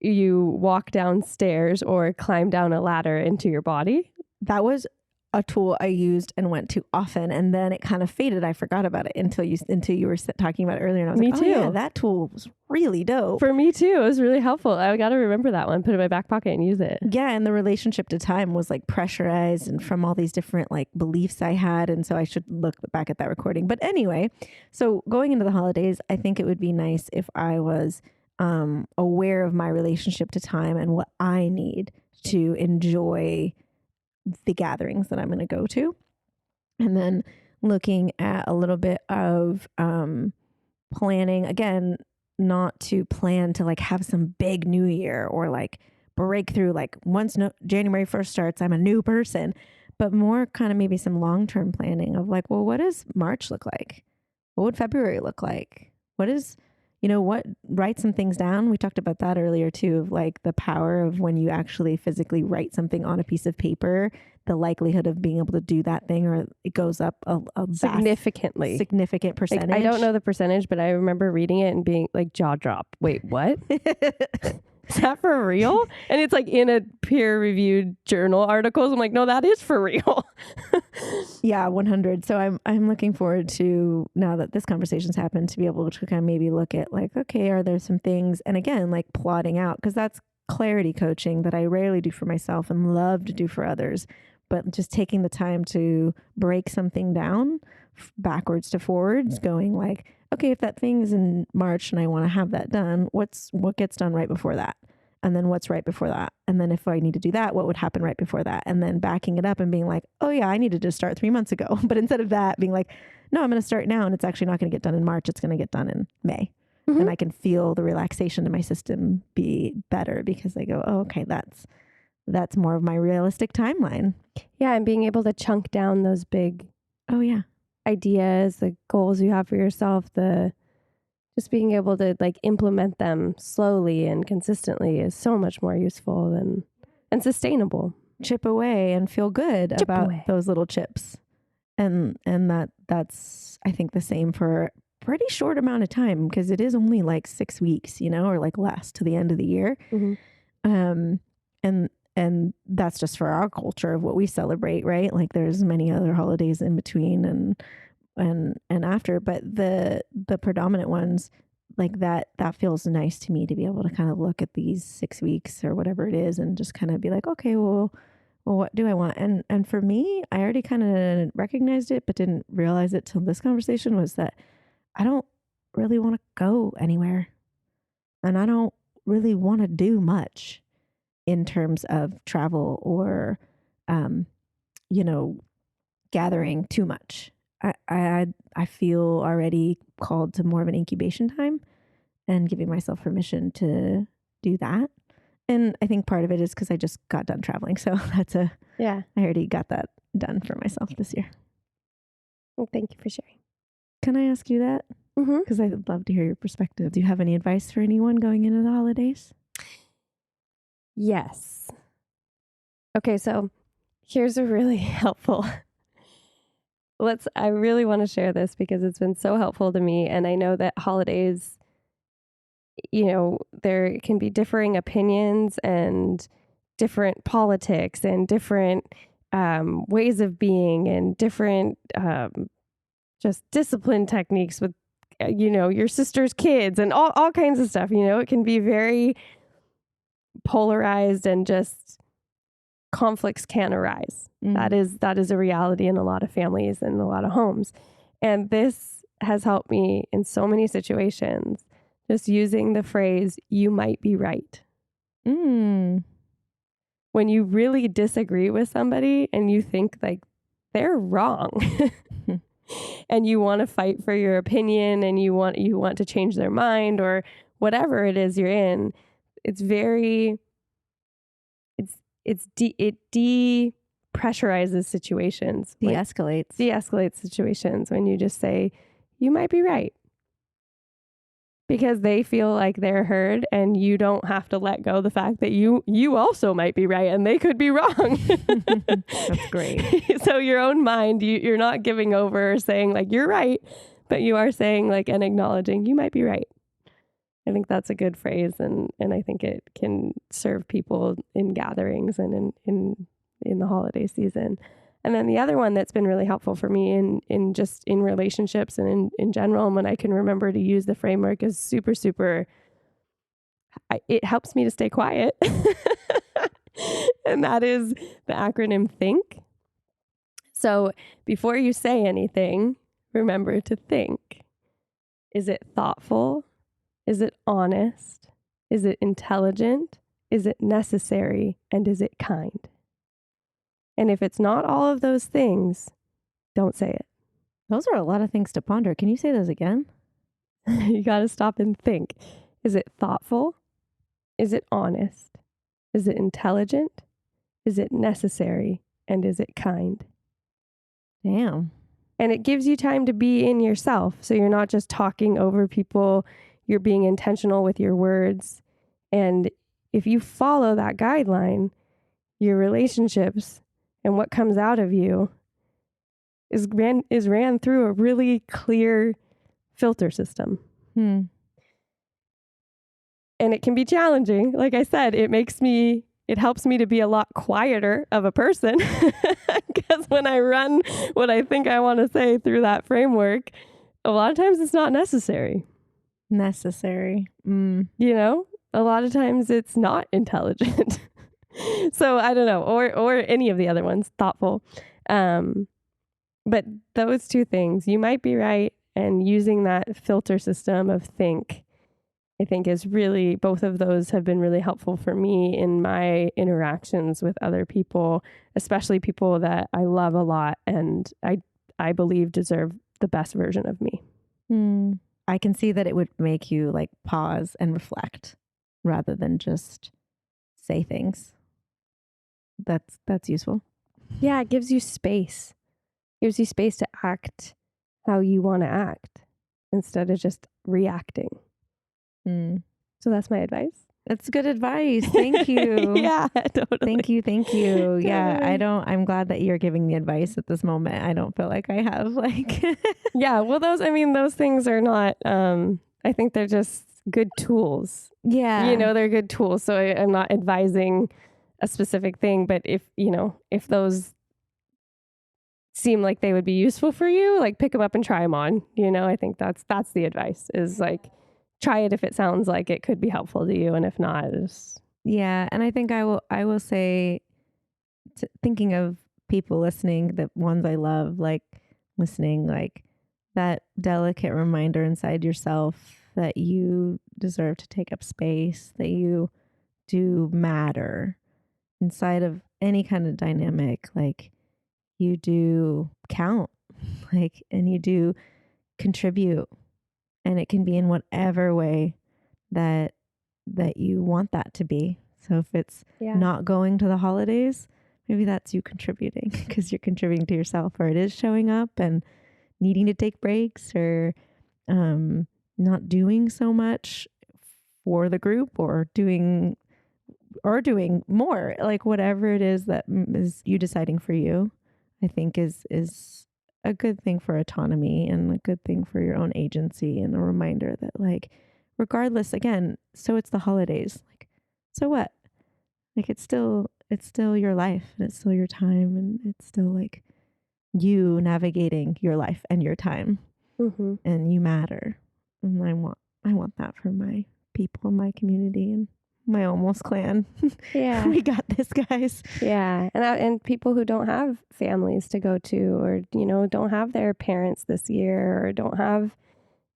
you walk downstairs or climb down a ladder into your body. That was a tool I used and went to often, and then it kind of faded. I forgot about it until you were talking about it earlier, and I was like, too. Oh yeah, that tool was really dope. For me too, it was really helpful. I got to remember that one, put it in my back pocket and use it. Yeah, and the relationship to time was like pressurized and from all these different like beliefs I had, and so I should look back at that recording. But anyway, so going into the holidays, I think it would be nice if I was aware of my relationship to time and what I need to enjoy the gatherings that I'm going to go to. And then looking at a little bit of planning, again, not to plan to like have some big new year or like breakthrough, like once January 1st starts, I'm a new person, but more kind of maybe some long-term planning of like, well, what does March look like? What would February look like? What is, write some things down. We talked about that earlier too, of like the power of when you actually physically write something on a piece of paper, the likelihood of being able to do that thing, or it goes up a significant percentage. Like, I don't know the percentage, but I remember reading it and being like jaw drop. Wait, what? Is that for real? And it's like in a peer-reviewed journal articles. I'm like, no, that is for real. Yeah, 100. So I'm looking forward to, now that this conversation's happened, to be able to kind of maybe look at like, okay, are there some things? And again, like plotting out, because that's clarity coaching that I rarely do for myself and love to do for others, but just taking the time to break something down backwards to forwards, going like, okay, if that thing's in March and I want to have that done, what gets done right before that? And then what's right before that? And then if I need to do that, what would happen right before that? And then backing it up and being like, oh yeah, I needed to start 3 months ago. But instead of that, being like, no, I'm going to start now. And it's actually not going to get done in March. It's going to get done in May. Mm-hmm. And I can feel the relaxation in my system be better because I go, oh, okay, that's more of my realistic timeline. Yeah. And being able to chunk down those big ideas, the goals you have for yourself, just being able to like implement them slowly and consistently is so much more useful and sustainable. Chip away and feel good about those little chips. And that's, I think, the same for a pretty short amount of time, because it is only like 6 weeks, or like less to the end of the year. Mm-hmm. And that's just for our culture of what we celebrate, right? Like there's many other holidays in between and after, but the predominant ones, like that feels nice to me to be able to kind of look at these 6 weeks or whatever it is and just kind of be like, okay, well, what do I want? And for me, I already kind of recognized it, but didn't realize it till this conversation, was that I don't really want to go anywhere. And I don't really want to do much in terms of travel or, gathering too much. I feel already called to more of an incubation time and giving myself permission to do that. And I think part of it is because I just got done traveling. So I already got that done for myself this year. Well, thank you for sharing. Can I ask you that? Because I'd love to hear your perspective. Do you have any advice for anyone going into the holidays? Yes. Okay, so here's a really helpful... I really want to share this because it's been so helpful to me. And I know that holidays, there can be differing opinions and different politics and different ways of being and different just discipline techniques with, your sister's kids and all kinds of stuff. It can be very polarized and just conflicts can arise. Mm. That is a reality in a lot of families and a lot of homes. And this has helped me in so many situations, just using the phrase, you might be right. When you really disagree with somebody and you think like they're wrong and you want to fight for your opinion and you want to change their mind or whatever it is you're in, it de-pressurizes situations. De-escalates situations when you just say, you might be right. Because they feel like they're heard and you don't have to let go of the fact that you also might be right and they could be wrong. That's great. So your own mind, you're not giving over saying like, you're right, but you are saying like and acknowledging you might be right. I think that's a good phrase, and I think it can serve people in gatherings and in the holiday season. And then the other one that's been really helpful for me in just in relationships and in general, and when I can remember to use the framework, is super, it helps me to stay quiet. And that is the acronym THINK. So before you say anything, remember to think. Is it thoughtful? Is it honest? Is it intelligent? Is it necessary? And is it kind? And if it's not all of those things, don't say it. Those are a lot of things to ponder. Can you say those again? You got to stop and think. Is it thoughtful? Is it honest? Is it intelligent? Is it necessary? And is it kind? Damn. And it gives you time to be in yourself. So you're not just talking over people. You're being intentional with your words. And if you follow that guideline, your relationships and what comes out of you is ran through a really clear filter system. And it can be challenging. Like I said, it helps me to be a lot quieter of a person because when I run what I think I want to say through that framework, a lot of times it's not necessary. Necessary. a lot of times it's not intelligent. So I don't know, or any of the other ones, thoughtful. But those two things, you might be right. And using that filter system of think, I think is really, both of those have been really helpful for me in my interactions with other people, especially people that I love a lot and I believe deserve the best version of me. I can see that it would make you like pause and reflect rather than just say things. That's useful. Yeah, it gives you space. Gives you space to act how you want to act instead of just reacting. So that's my advice. That's good advice. Thank you. Yeah, totally. Thank you. Totally. Yeah, I'm glad that you're giving me advice at this moment. I don't feel like I have like. Yeah, well, those things are not, I think they're just good tools. Yeah. They're good tools. So I'm not advising a specific thing, but if those seem like they would be useful for you, like pick them up and try them on. I think that's the advice is like, try it if it sounds like it could be helpful to you. And if not, just... Yeah. And I think I will say, thinking of people listening, the ones I love, like listening, like that delicate reminder inside yourself that you deserve to take up space, that you do matter inside of any kind of dynamic, like you do count, like, and you do contribute. And it can be in whatever way that you want that to be. So if it's not going to the holidays, maybe that's you contributing because you're contributing to yourself, or it is showing up and needing to take breaks, or not doing so much for the group, or doing more, like whatever it is that is you deciding for you, I think is a good thing for autonomy and a good thing for your own agency, and a reminder that like, regardless, again, so it's the holidays, like, so what? Like it's still your life, and it's still your time, and it's still like you navigating your life and your time, and you matter. And I want that for my people, my community, and my almost clan. Yeah. We got this, guys. Yeah. And people who don't have families to go to, or, don't have their parents this year, or don't have,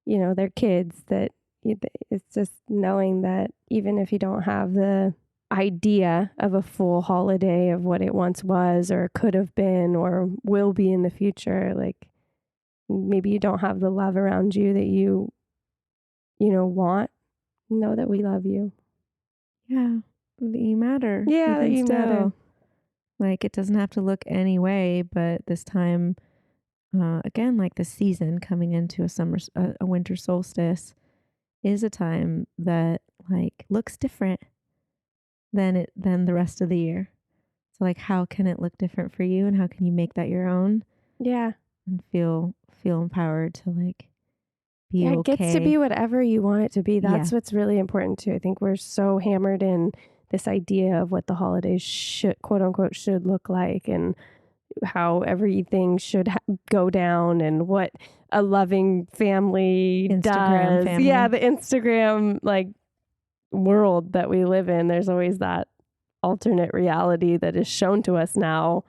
their kids, that it's just knowing that even if you don't have the idea of a full holiday of what it once was, or could have been, or will be in the future, like maybe you don't have the love around you that you want, know that we love you. Yeah, that you matter. Yeah, that you matter. Like it doesn't have to look any way, but this time, again, like the season coming into a winter solstice is a time that like looks different than the rest of the year. So like, how can it look different for you, and how can you make that your own? Yeah, and feel empowered to like be okay. It gets to be whatever you want it to be. That's what's really important too. I think we're so hammered in this idea of what the holidays should, quote unquote, should look like, and how everything should go down, and what a loving family does. Family. Yeah, the Instagram like world that we live in. There's always that alternate reality that is shown to us now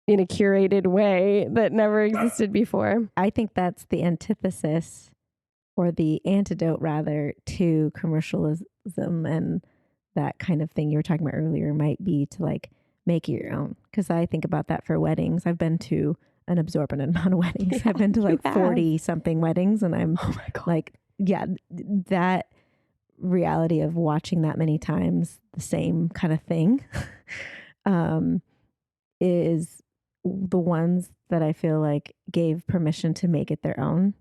in a curated way that never existed before. I think that's the antithesis, or the antidote rather, to commercialism and that kind of thing you were talking about earlier, might be to like make it your own. Because I think about that for weddings. I've been to an absorbent amount of weddings. I've been to like 40 something weddings, and I'm like, that reality of watching that many times the same kind of thing is the ones that I feel like gave permission to make it their own,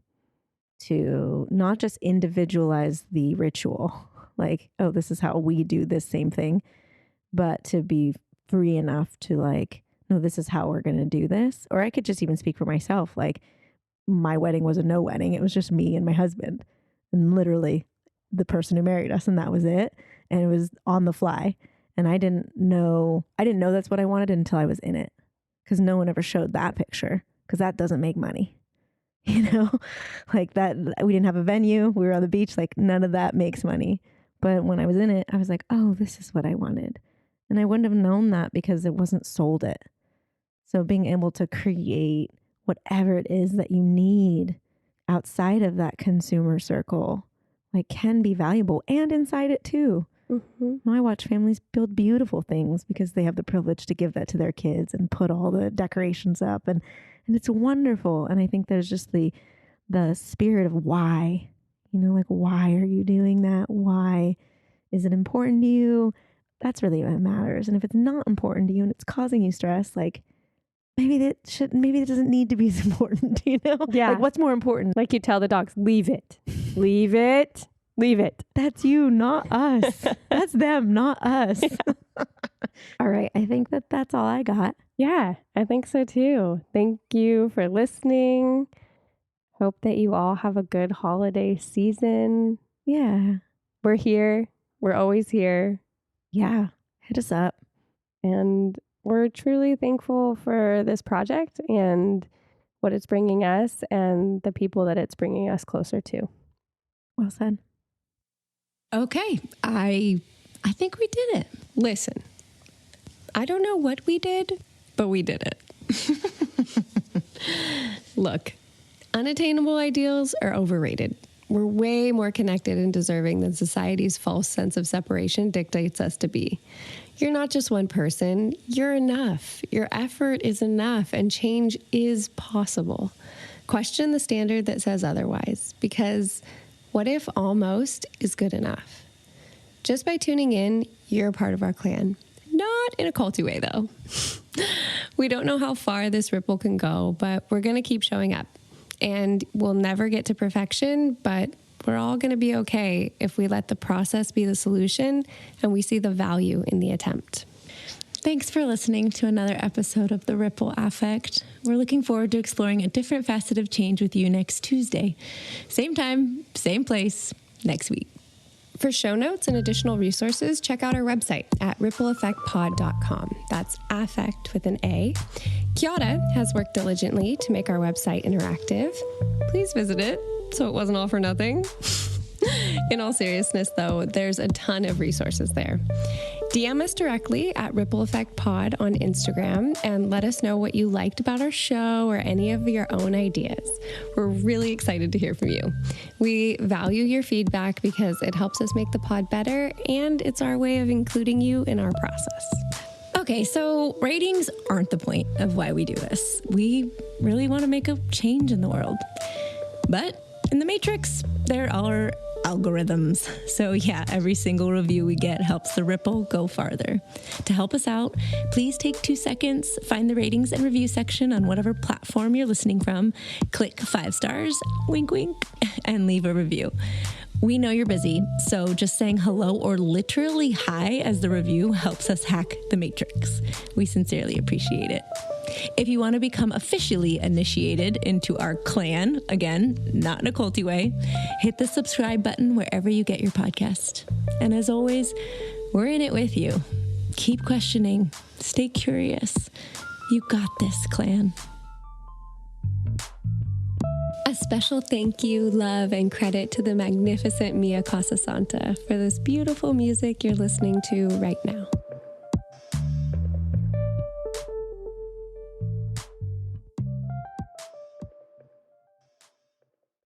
to not just individualize the ritual, like, oh, this is how we do this same thing, but to be free enough to like, no, this is how we're going to do this. Or I could just even speak for myself. Like my wedding was a no wedding. It was just me and my husband, and literally the person who married us, and that was it. And it was on the fly. And I didn't know that's what I wanted until I was in it. Because no one ever showed that picture, because that doesn't make money, like that. We didn't have a venue. We were on the beach. Like none of that makes money. But when I was in it, I was like, oh, this is what I wanted. And I wouldn't have known that because it wasn't sold it. So being able to create whatever it is that you need outside of that consumer circle, like, can be valuable, and inside it too. Mm-hmm. I watch families build beautiful things because they have the privilege to give that to their kids and put all the decorations up, and it's wonderful. And I think there's just the spirit of why, like, why are you doing that? Why is it important to you? That's really what matters. And if it's not important to you and it's causing you stress, like, maybe it doesn't need to be as important, Yeah. Like, what's more important? Like you tell the dogs, leave it, leave it, leave it. That's you, not us. That's them, not us. Yeah. All right. I think that's all I got. Yeah, I think so too. Thank you for listening. Hope that you all have a good holiday season. Yeah. We're here. We're always here. Yeah. Hit us up. And we're truly thankful for this project and what it's bringing us and the people that it's bringing us closer to. Well said. Okay. I think we did it. Listen, I don't know what we did, but we did it. Look, unattainable ideals are overrated. We're way more connected and deserving than society's false sense of separation dictates us to be. You're not just one person. You're enough. Your effort is enough, and change is possible. Question the standard that says otherwise, because what if almost is good enough? Just by tuning in, you're a part of our clan. Not in a culty way, though. We don't know how far this ripple can go, but we're going to keep showing up. And we'll never get to perfection, but we're all going to be okay if we let the process be the solution and we see the value in the attempt. Thanks for listening to another episode of The Ripple Affect. We're looking forward to exploring a different facet of change with you next Tuesday. Same time, same place, next week. For show notes and additional resources, check out our website at rippleeffectpod.com. That's affect with an A. Kiara has worked diligently to make our website interactive. Please visit it so it wasn't all for nothing. In all seriousness, though, there's a ton of resources there. DM us directly at Ripple Effect Pod on Instagram and let us know what you liked about our show or any of your own ideas. We're really excited to hear from you. We value your feedback because it helps us make the pod better, and it's our way of including you in our process. Okay, so ratings aren't the point of why we do this. We really want to make a change in the world. But in the Matrix, there are algorithms. So yeah, every single review we get helps the ripple go farther. To help us out, please take 2 seconds, find the ratings and review section on whatever platform you're listening from, click 5 stars, wink wink, and leave a review. We know you're busy, so just saying hello or literally hi as the review helps us hack the Matrix. We sincerely appreciate it. If you want to become officially initiated into our clan, again, not in a culty way, hit the subscribe button wherever you get your podcast. And as always, we're in it with you. Keep questioning. Stay curious. You got this, clan. A special thank you, love, and credit to the magnificent Mia Casasanta for this beautiful music you're listening to right now.